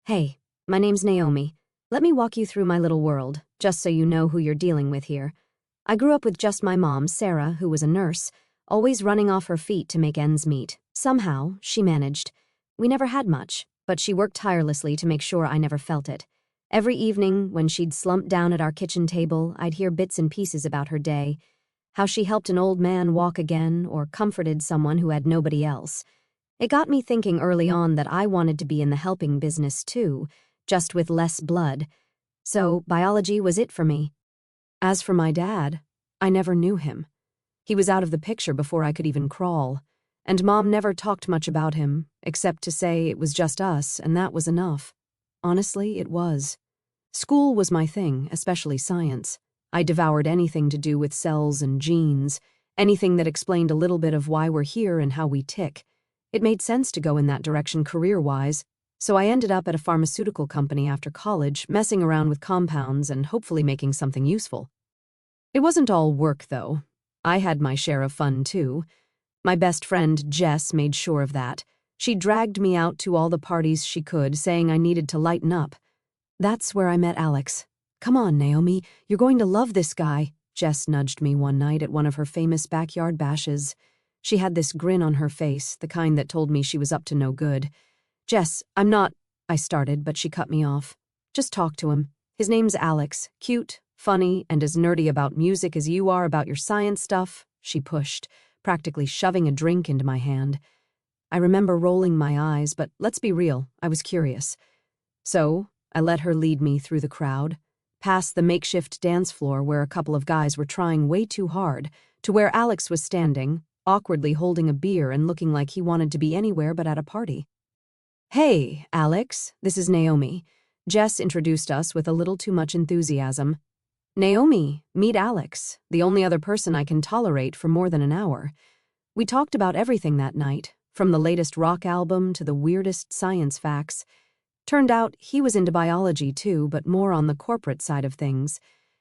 Hey, my name's Naomi. Let me walk you through my little world, just so you know who you're dealing with here. I grew up with just my mom, Sarah, who was a nurse, always running off her feet to make ends meet. Somehow, she managed. We never had much, but she worked tirelessly to make sure I never felt it. Every evening, when she'd slump down at our kitchen table, I'd hear bits and pieces about her day, how she helped an old man walk again or comforted someone who had nobody else. It got me thinking early on that I wanted to be in the helping business too, just with less blood. So biology was it for me. As for my dad, I never knew him. He was out of the picture before I could even crawl, and Mom never talked much about him, except to say it was just us, and that was enough. Honestly, it was. School was my thing, especially science. I devoured anything to do with cells and genes, anything that explained a little bit of why we're here and how we tick. It made sense to go in that direction career-wise, so I ended up at a pharmaceutical company after college, messing around with compounds and hopefully making something useful. It wasn't all work, though. I had my share of fun, too. My best friend, Jess, made sure of that. She dragged me out to all the parties she could, saying I needed to lighten up. That's where I met Alex. "Come on, Naomi, you're going to love this guy," Jess nudged me one night at one of her famous backyard bashes. She had this grin on her face, the kind that told me she was up to no good. "Jess, I'm not," I started, but she cut me off. "Just talk to him. His name's Alex, cute, funny, and as nerdy about music as you are about your science stuff," she pushed, practically shoving a drink into my hand. I remember rolling my eyes, but let's be real, I was curious. So I let her lead me through the crowd, past the makeshift dance floor where a couple of guys were trying way too hard, to where Alex was standing, awkwardly holding a beer and looking like he wanted to be anywhere but at a party. "Hey, Alex, this is Naomi." Jess introduced us with a little too much enthusiasm. "Naomi, meet Alex, the only other person I can tolerate for more than an hour." We talked about everything that night, from the latest rock album to the weirdest science facts. Turned out he was into biology too, but more on the corporate side of things.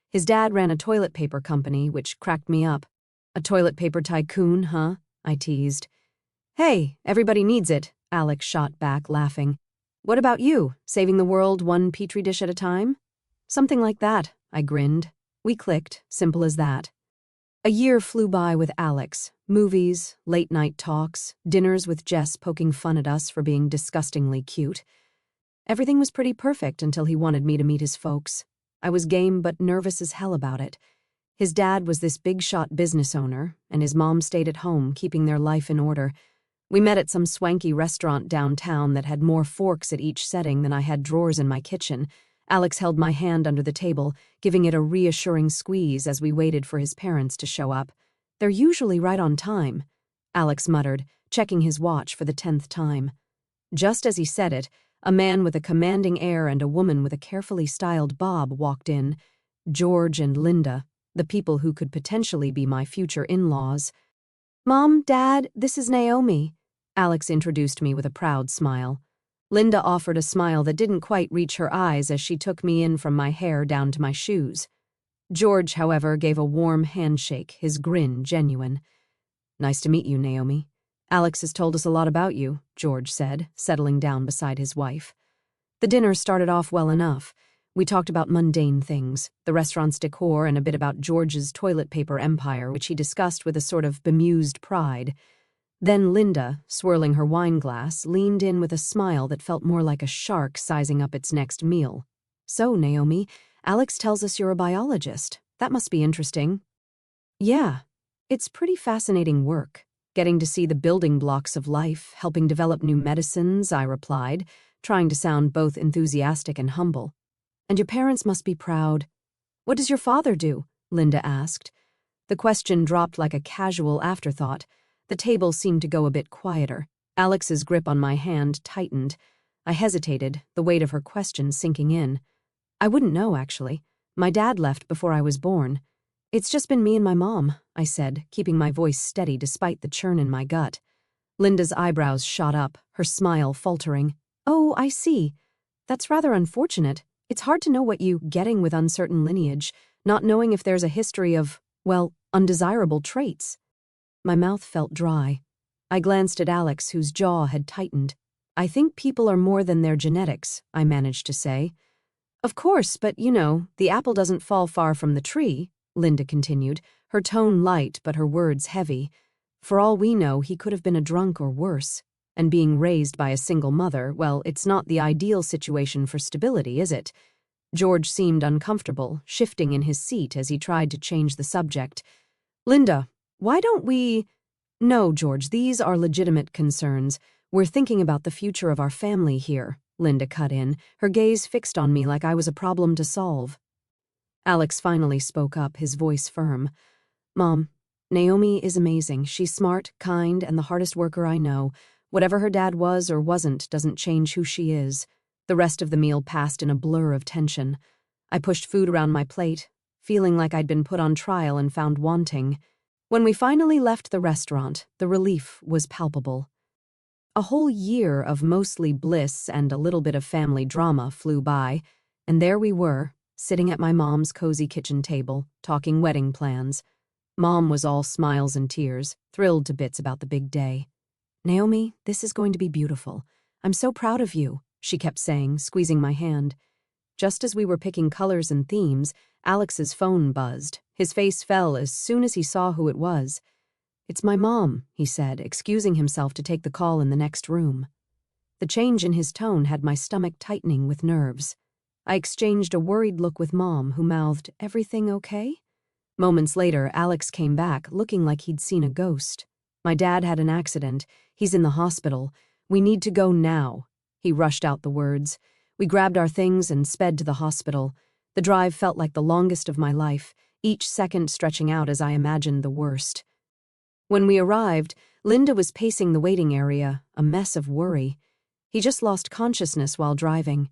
His dad ran a toilet paper company, which cracked me up. "A toilet paper tycoon, huh?" I teased. "Hey, everybody needs it," Alex shot back, laughing. "What about you, saving the world one petri dish at a time?" "Something like that," I grinned. We clicked, simple as that. A year flew by with Alex, movies, late-night talks, dinners with Jess poking fun at us for being disgustingly cute. Everything was pretty perfect until he wanted me to meet his folks. I was game but nervous as hell about it. His dad was this big-shot business owner, and his mom stayed at home, keeping their life in order. We met at some swanky restaurant downtown that had more forks at each setting than I had drawers in my kitchen. Alex held my hand under the table, giving it a reassuring squeeze as we waited for his parents to show up. "They're usually right on time," Alex muttered, checking his watch for the 10th time. Just as he said it, a man with a commanding air and a woman with a carefully styled bob walked in. George and Linda, the people who could potentially be my future in-laws. "Mom, Dad, this is Naomi," Alex introduced me with a proud smile. Linda offered a smile that didn't quite reach her eyes as she took me in from my hair down to my shoes. George, however, gave a warm handshake, his grin genuine. "Nice to meet you, Naomi. Alex has told us a lot about you," George said, settling down beside his wife. The dinner started off well enough. We talked about mundane things, the restaurant's decor, and a bit about George's toilet paper empire, which he discussed with a sort of bemused pride. Then Linda, swirling her wine glass, leaned in with a smile that felt more like a shark sizing up its next meal. "So, Naomi, Alex tells us you're a biologist. That must be interesting." "Yeah, it's pretty fascinating work. Getting to see the building blocks of life, helping develop new medicines," I replied, trying to sound both enthusiastic and humble. "And your parents must be proud." "What does your father do?" Linda asked. The question dropped like a casual afterthought. The table seemed to go a bit quieter. Alex's grip on my hand tightened. I hesitated, the weight of her question sinking in. "I wouldn't know, actually. My dad left before I was born. It's just been me and my mom," I said, keeping my voice steady despite the churn in my gut. Linda's eyebrows shot up, her smile faltering. "Oh, I see. That's rather unfortunate. It's hard to know what you getting with uncertain lineage, not knowing if there's a history of, well, undesirable traits." My mouth felt dry. I glanced at Alex, whose jaw had tightened. I think people are more than their genetics, I managed to say. Of course, but the apple doesn't fall far from the tree, Linda continued, her tone light but her words heavy. For all we know, he could have been a drunk or worse. And being raised by a single mother, well, it's not the ideal situation for stability, is it? George seemed uncomfortable, shifting in his seat as he tried to change the subject. Linda, why don't we… No, George, these are legitimate concerns. We're thinking about the future of our family here, Linda cut in, her gaze fixed on me like I was a problem to solve. Alex finally spoke up, his voice firm. Mom, Naomi is amazing. She's smart, kind, and the hardest worker I know. Whatever her dad was or wasn't doesn't change who she is. The rest of the meal passed in a blur of tension. I pushed food around my plate, feeling like I'd been put on trial and found wanting. When we finally left the restaurant, the relief was palpable. A whole year of mostly bliss and a little bit of family drama flew by, and there we were, sitting at my mom's cozy kitchen table, talking wedding plans. Mom was all smiles and tears, thrilled to bits about the big day. Naomi, this is going to be beautiful. I'm so proud of you, she kept saying, squeezing my hand. Just as we were picking colors and themes, Alex's phone buzzed. His face fell as soon as he saw who it was. It's my mom, he said, excusing himself to take the call in the next room. The change in his tone had my stomach tightening with nerves. I exchanged a worried look with Mom, who mouthed, "Everything okay?" Moments later, Alex came back, looking like he'd seen a ghost. My dad had an accident. He's in the hospital. We need to go now. He rushed out the words. We grabbed our things and sped to the hospital. The drive felt like the longest of my life, each second stretching out as I imagined the worst. When we arrived, Linda was pacing the waiting area, a mess of worry. He just lost consciousness while driving.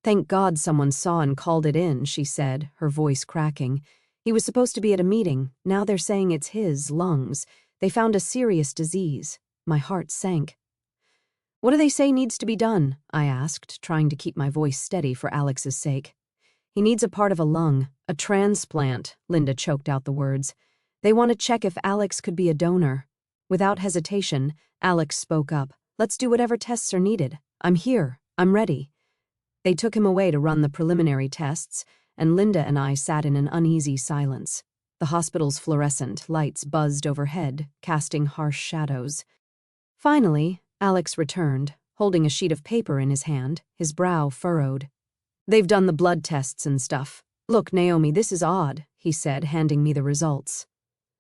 Thank God someone saw and called it in, she said, her voice cracking. He was supposed to be at a meeting. Now they're saying it's his lungs. They found a serious disease. My heart sank. What do they say needs to be done? I asked, trying to keep my voice steady for Alex's sake. He needs a part of a lung, a transplant, Linda choked out the words. They want to check if Alex could be a donor. Without hesitation, Alex spoke up. Let's do whatever tests are needed. I'm here. I'm ready. They took him away to run the preliminary tests, and Linda and I sat in an uneasy silence. The hospital's fluorescent lights buzzed overhead, casting harsh shadows. Finally, Alex returned, holding a sheet of paper in his hand, his brow furrowed. They've done the blood tests and stuff. Look, Naomi, this is odd, he said, handing me the results.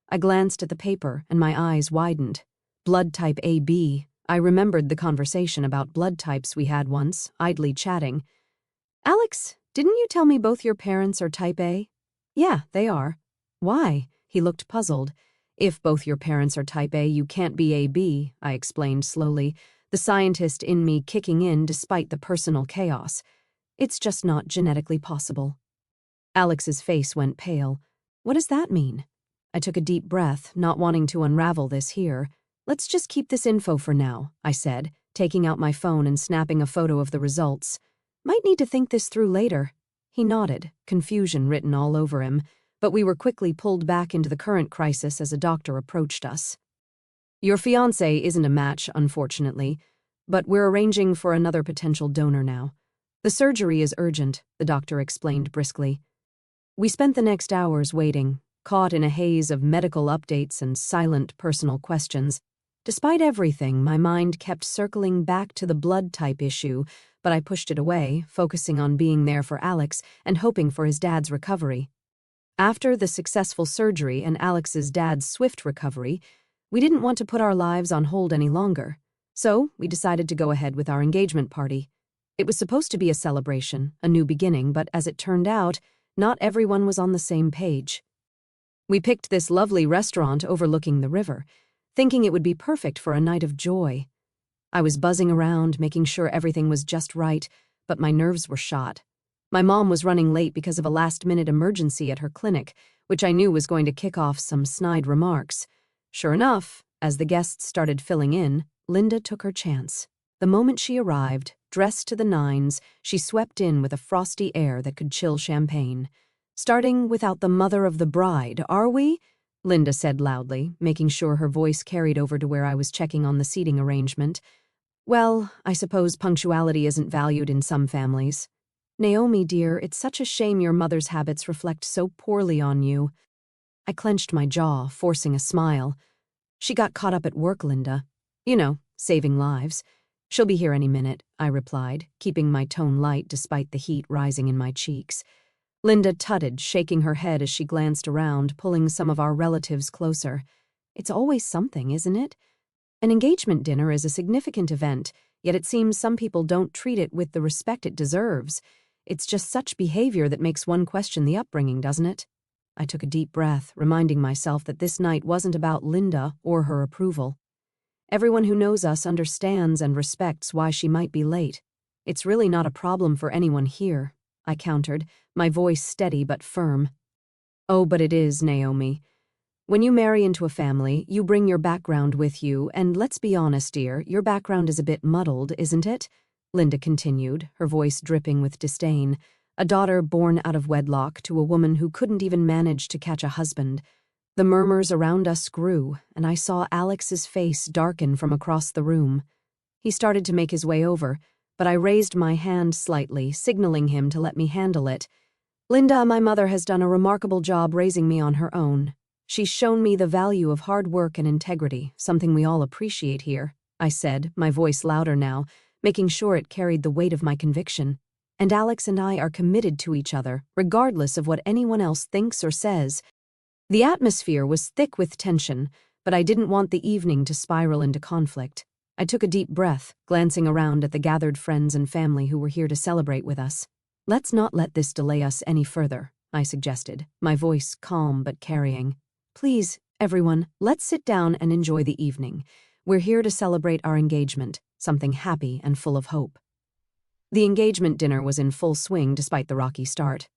I glanced at the paper, and my eyes widened. Blood type AB. I remembered the conversation about blood types we had once, idly chatting. Alex, didn't you tell me both your parents are type A? Yeah, they are. Why? He looked puzzled. If both your parents are type A, you can't be AB, I explained slowly, the scientist in me kicking in despite the personal chaos. It's just not genetically possible. Alex's face went pale. What does that mean? I took a deep breath, not wanting to unravel this here. Let's just keep this info for now, I said, taking out my phone and snapping a photo of the results. Might need to think this through later. He nodded, confusion written all over him, but we were quickly pulled back into the current crisis as a doctor approached us. Your fiancé isn't a match, unfortunately, but we're arranging for another potential donor now. The surgery is urgent, the doctor explained briskly. We spent the next hours waiting, caught in a haze of medical updates and silent personal questions. Despite everything, my mind kept circling back to the blood type issue, but I pushed it away, focusing on being there for Alex and hoping for his dad's recovery. After the successful surgery and Alex's dad's swift recovery, we didn't want to put our lives on hold any longer, so we decided to go ahead with our engagement party. It was supposed to be a celebration, a new beginning, but as it turned out, not everyone was on the same page. We picked this lovely restaurant overlooking the river, thinking it would be perfect for a night of joy. I was buzzing around, making sure everything was just right, but my nerves were shot. My mom was running late because of a last-minute emergency at her clinic, which I knew was going to kick off some snide remarks. Sure enough, as the guests started filling in, Linda took her chance. The moment she arrived, dressed to the nines, she swept in with a frosty air that could chill champagne. Starting without the mother of the bride, are we? Linda said loudly, making sure her voice carried over to where I was checking on the seating arrangement. Well, I suppose punctuality isn't valued in some families. Naomi, dear, it's such a shame your mother's habits reflect so poorly on you. I clenched my jaw, forcing a smile. She got caught up at work, Linda. You know, saving lives. She'll be here any minute, I replied, keeping my tone light despite the heat rising in my cheeks. Linda tutted, shaking her head as she glanced around, pulling some of our relatives closer. It's always something, isn't it? An engagement dinner is a significant event, yet it seems some people don't treat it with the respect it deserves. It's just such behavior that makes one question the upbringing, doesn't it? I took a deep breath, reminding myself that this night wasn't about Linda or her approval. Everyone who knows us understands and respects why she might be late. It's really not a problem for anyone here, I countered, my voice steady but firm. Oh, but it is, Naomi. When you marry into a family, you bring your background with you, and let's be honest, dear, your background is a bit muddled, isn't it? Linda continued, her voice dripping with disdain. A daughter born out of wedlock to a woman who couldn't even manage to catch a husband. The murmurs around us grew, and I saw Alex's face darken from across the room. He started to make his way over, but I raised my hand slightly, signaling him to let me handle it. Linda, my mother, has done a remarkable job raising me on her own. She's shown me the value of hard work and integrity, something we all appreciate here, I said, my voice louder now, making sure it carried the weight of my conviction. And Alex and I are committed to each other, regardless of what anyone else thinks or says. The atmosphere was thick with tension, but I didn't want the evening to spiral into conflict. I took a deep breath, glancing around at the gathered friends and family who were here to celebrate with us. Let's not let this delay us any further, I suggested, my voice calm but carrying. Please, everyone, let's sit down and enjoy the evening. We're here to celebrate our engagement, something happy and full of hope. The engagement dinner was in full swing despite the rocky start.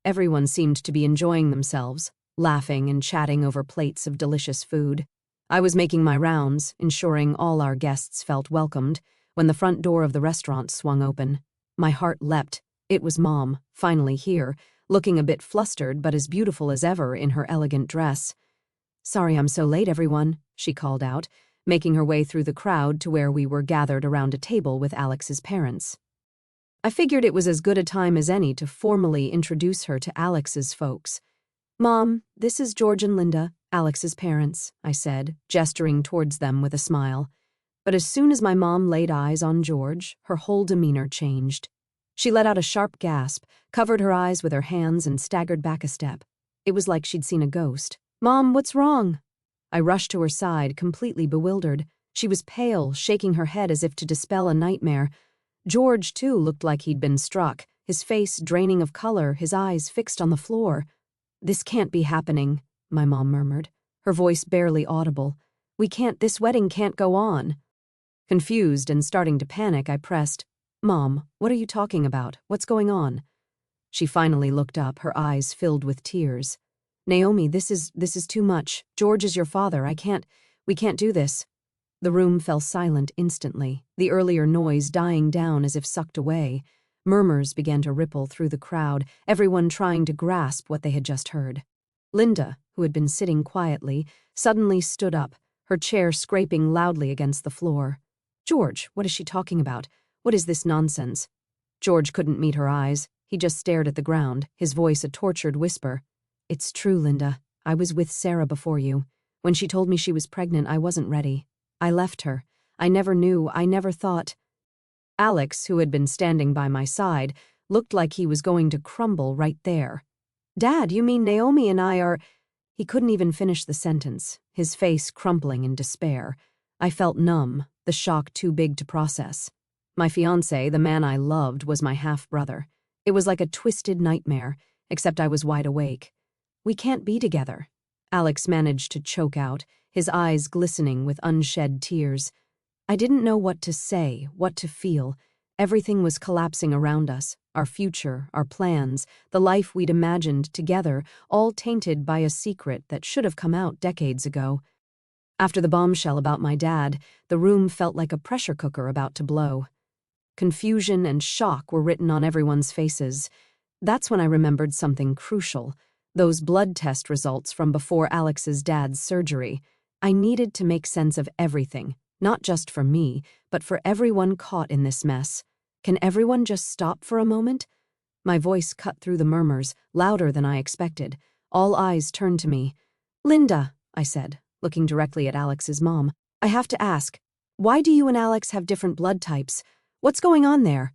Everyone seemed to be enjoying themselves, laughing and chatting over plates of delicious food. I was making my rounds, ensuring all our guests felt welcomed, when the front door of the restaurant swung open. My heart leapt. It was Mom, finally here, looking a bit flustered but as beautiful as ever in her elegant dress. Sorry I'm so late, everyone, she called out, making her way through the crowd to where we were gathered around a table with Alex's parents. I figured it was as good a time as any to formally introduce her to Alex's folks. Mom, this is George and Linda, Alex's parents, I said, gesturing towards them with a smile. But as soon as my mom laid eyes on George, her whole demeanor changed. She let out a sharp gasp, covered her eyes with her hands, and staggered back a step. It was like she'd seen a ghost. Mom, what's wrong? I rushed to her side, completely bewildered. She was pale, shaking her head as if to dispel a nightmare. George, too, looked like he'd been struck, his face draining of color, his eyes fixed on the floor. This can't be happening, my mom murmured, her voice barely audible. This wedding can't go on. Confused and starting to panic, I pressed, Mom, what are you talking about? What's going on? She finally looked up, her eyes filled with tears. Naomi, this is too much. George is your father. We can't do this. The room fell silent instantly, the earlier noise dying down as if sucked away. Murmurs began to ripple through the crowd, everyone trying to grasp what they had just heard. Linda, who had been sitting quietly, suddenly stood up, her chair scraping loudly against the floor. George, what is she talking about? What is this nonsense? George couldn't meet her eyes. He just stared at the ground, his voice a tortured whisper. It's true, Linda. I was with Sarah before you. When she told me she was pregnant, I wasn't ready. I left her. I never knew. I never thought. Alex, who had been standing by my side, looked like he was going to crumble right there. Dad, you mean Naomi and I are… He couldn't even finish the sentence, his face crumpling in despair. I felt numb, the shock too big to process. My fiancé, the man I loved, was my half-brother. It was like a twisted nightmare, except I was wide awake. We can't be together. Alex managed to choke out, his eyes glistening with unshed tears. I didn't know what to say, what to feel. Everything was collapsing around us, our future, our plans, the life we'd imagined together, all tainted by a secret that should have come out decades ago. After the bombshell about my dad, the room felt like a pressure cooker about to blow. Confusion and shock were written on everyone's faces. That's when I remembered something crucial. Those blood test results from before Alex's dad's surgery. I needed to make sense of everything. Not just for me, but for everyone caught in this mess. Can everyone just stop for a moment? My voice cut through the murmurs, louder than I expected. All eyes turned to me. Linda, I said, looking directly at Alex's mom, I have to ask, why do you and Alex have different blood types? What's going on there?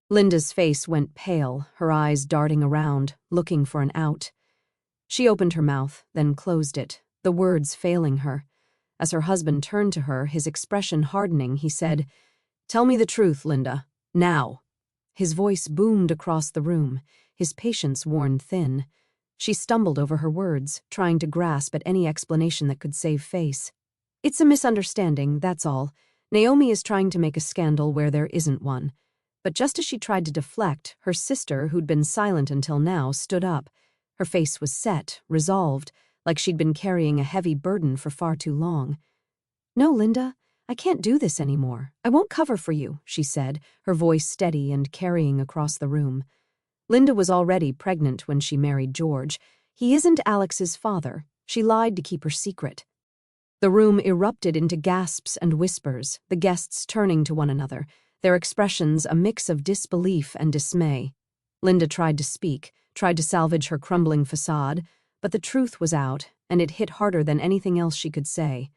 Linda's face went pale, her eyes darting around, looking for an out. She opened her mouth, then closed it, the words failing her. As her husband turned to her, his expression hardening, he said, Tell me the truth, Linda. Now. His voice boomed across the room, his patience worn thin. She stumbled over her words, trying to grasp at any explanation that could save face. It's a misunderstanding, that's all. Naomi is trying to make a scandal where there isn't one. But just as she tried to deflect, her sister, who'd been silent until now, stood up. Her face was set, resolved, like she'd been carrying a heavy burden for far too long. No, Linda, I can't do this anymore. I won't cover for you, she said, her voice steady and carrying across the room. Linda was already pregnant when she married George. He isn't Alex's father. She lied to keep her secret. The room erupted into gasps and whispers, the guests turning to one another, their expressions a mix of disbelief and dismay. Linda tried to speak, tried to salvage her crumbling facade, but the truth was out, and it hit harder than anything else she could say.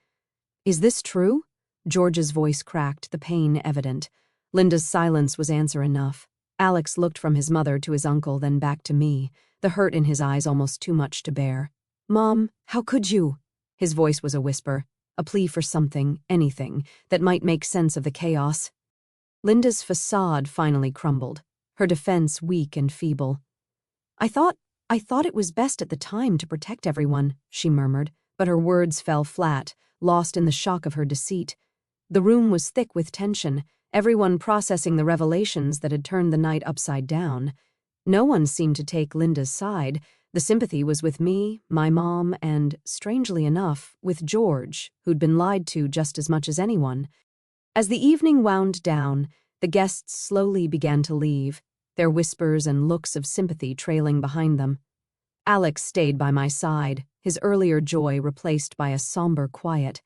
Is this true? George's voice cracked, the pain evident. Linda's silence was answer enough. Alex looked from his mother to his uncle, then back to me, the hurt in his eyes almost too much to bear. Mom, how could you? His voice was a whisper, a plea for something, anything, that might make sense of the chaos. Linda's facade finally crumbled, her defense weak and feeble. I thought it was best at the time to protect everyone, she murmured, but her words fell flat, lost in the shock of her deceit. The room was thick with tension, everyone processing the revelations that had turned the night upside down. No one seemed to take Linda's side. The sympathy was with me, my mom, and, strangely enough, with George, who'd been lied to just as much as anyone. As the evening wound down, the guests slowly began to leave, their whispers and looks of sympathy trailing behind them. Alex stayed by my side, his earlier joy replaced by a somber quiet.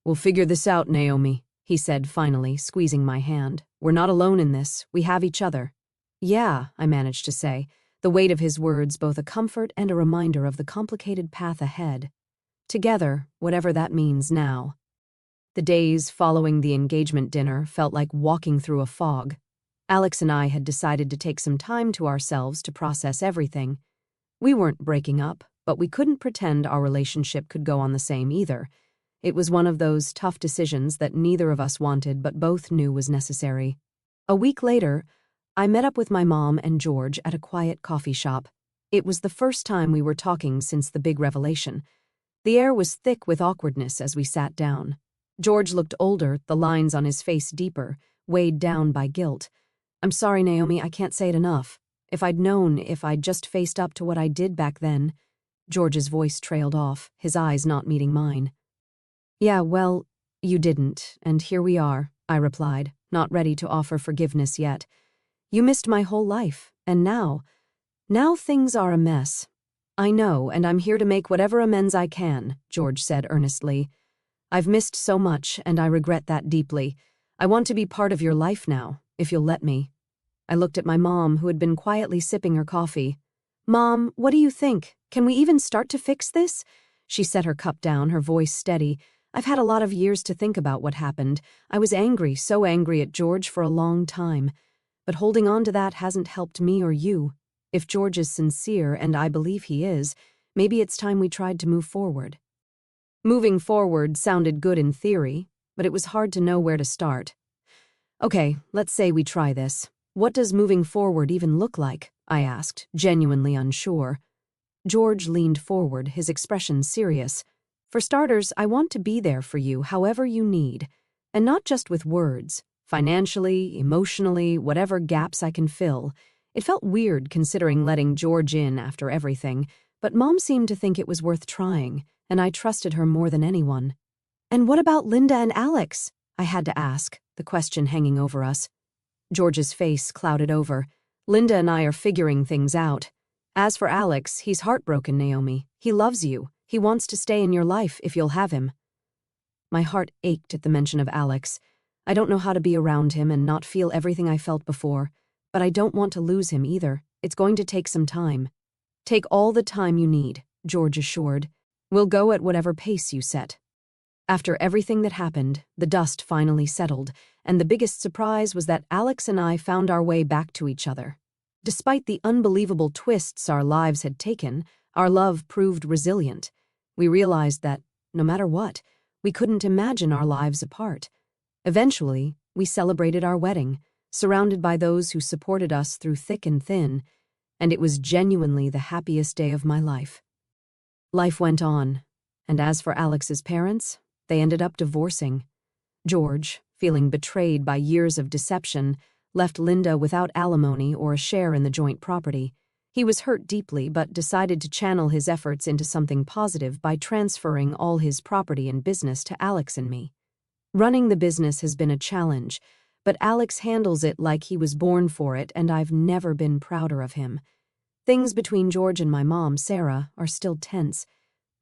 We'll figure this out, Naomi, he said finally, squeezing my hand. We're not alone in this. We have each other. Yeah, I managed to say, the weight of his words both a comfort and a reminder of the complicated path ahead. Together, whatever that means now. The days following the engagement dinner felt like walking through a fog. Alex and I had decided to take some time to ourselves to process everything. We weren't breaking up, but we couldn't pretend our relationship could go on the same either. It was one of those tough decisions that neither of us wanted but both knew was necessary. A week later, I met up with my mom and George at a quiet coffee shop. It was the first time we were talking since the big revelation. The air was thick with awkwardness as we sat down. George looked older, the lines on his face deeper, weighed down by guilt. I'm sorry, Naomi, I can't say it enough. If I'd just faced up to what I did back then. George's voice trailed off, his eyes not meeting mine. Yeah, well, you didn't, and here we are, I replied, not ready to offer forgiveness yet. You missed my whole life, and now things are a mess. I know, and I'm here to make whatever amends I can, George said earnestly. I've missed so much, and I regret that deeply. I want to be part of your life now, if you'll let me. I looked at my mom, who had been quietly sipping her coffee. Mom, what do you think? Can we even start to fix this? She set her cup down, her voice steady. I've had a lot of years to think about what happened. I was angry, so angry at George for a long time. But holding on to that hasn't helped me or you. If George is sincere, and I believe he is, maybe it's time we tried to move forward. Moving forward sounded good in theory, but it was hard to know where to start. Okay, let's say we try this. What does moving forward even look like? I asked, genuinely unsure. George leaned forward, his expression serious. For starters, I want to be there for you however you need, and not just with words. Financially, emotionally, whatever gaps I can fill. It felt weird considering letting George in after everything, but Mom seemed to think it was worth trying, and I trusted her more than anyone. And what about Linda and Alex? I had to ask, the question hanging over us. George's face clouded over. Linda and I are figuring things out. As for Alex, he's heartbroken, Naomi. He loves you. He wants to stay in your life if you'll have him. My heart ached at the mention of Alex. I don't know how to be around him and not feel everything I felt before, but I don't want to lose him either. It's going to take some time. Take all the time you need, George assured. We'll go at whatever pace you set. After everything that happened, the dust finally settled, and the biggest surprise was that Alex and I found our way back to each other. Despite the unbelievable twists our lives had taken, our love proved resilient. We realized that, no matter what, we couldn't imagine our lives apart. Eventually, we celebrated our wedding, surrounded by those who supported us through thick and thin, and it was genuinely the happiest day of my life. Life went on, and as for Alex's parents, they ended up divorcing. George, feeling betrayed by years of deception, left Linda without alimony or a share in the joint property. He was hurt deeply but decided to channel his efforts into something positive by transferring all his property and business to Alex and me. Running the business has been a challenge, but Alex handles it like he was born for it, and I've never been prouder of him. Things between George and my mom, Sarah, are still tense.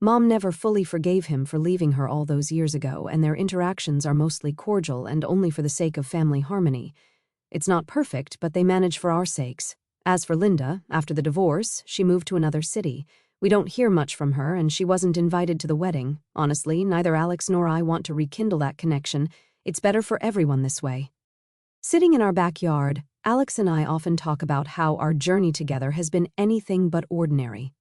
Mom never fully forgave him for leaving her all those years ago, and their interactions are mostly cordial and only for the sake of family harmony. It's not perfect, but they manage for our sakes. As for Linda, after the divorce, she moved to another city. We don't hear much from her, and she wasn't invited to the wedding. Honestly, neither Alex nor I want to rekindle that connection. It's better for everyone this way. Sitting in our backyard, Alex and I often talk about how our journey together has been anything but ordinary.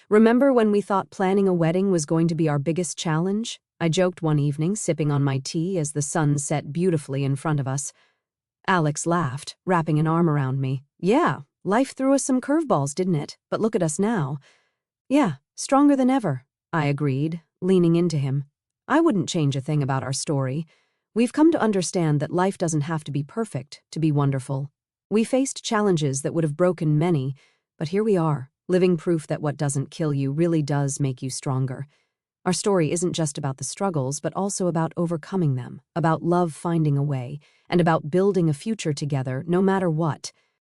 Remember when we thought planning a wedding was going to be our biggest challenge? I joked one evening, sipping on my tea as the sun set beautifully in front of us. Alex laughed, wrapping an arm around me. Yeah, life threw us some curveballs, didn't it? But look at us now. Yeah, stronger than ever, I agreed, leaning into him. I wouldn't change a thing about our story. We've come to understand that life doesn't have to be perfect to be wonderful. We faced challenges that would have broken many, but here we are, living proof that what doesn't kill you really does make you stronger. Our story isn't just about the struggles, but also about overcoming them, about love finding a way, and about building a future together no matter what.